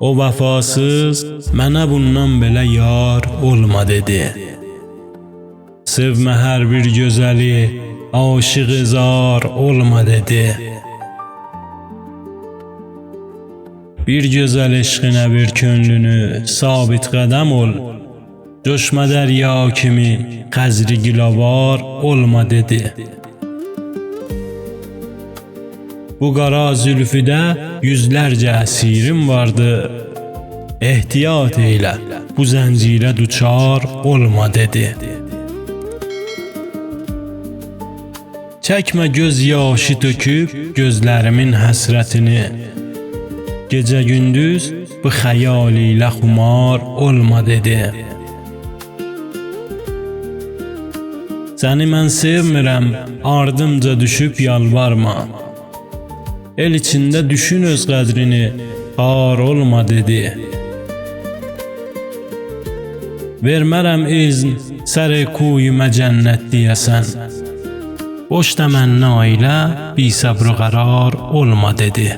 O vəfasız mənə bundan belə yar olma dedi. Sevmə hər bir gözəli, aşığı zar olma dedi. Bir gözəl eşqinə bir könlünü sabit qədəm ol. Coşma dərya kimi qəzri gilavar olma dedi. Bu qara zülfüdə yüzlərcəəsirim vardı. Ehtiyat eylə, bu zəncirə duçar olma dedi. Çəkmə göz yaşı töküb gözlərimin həsrətini. Gecə gündüz bu xəyal ilə xumar olma dedi. Səni mən sevmirəm, ardımca düşüb yalvarma. El içində düşün öz qədrini, xar olma dedi. Vermərəm izn, sər-i kuyümə cənnət deyəsən. Boş təmənna ilə bisəbr qərar olma dedi.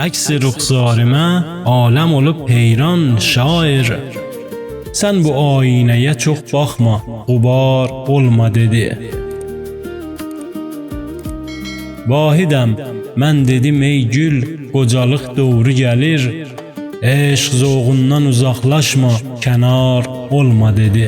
Əks-i ruxsarimə aləm olub heyran şair. Sən bu aynəyə çox baxma, qubar olma dedi. Vahidəm, mən dedim ey gül, qocalıq doğru gəlir. Eşq zoğundan uzaqlaşma, kənar olma dedi.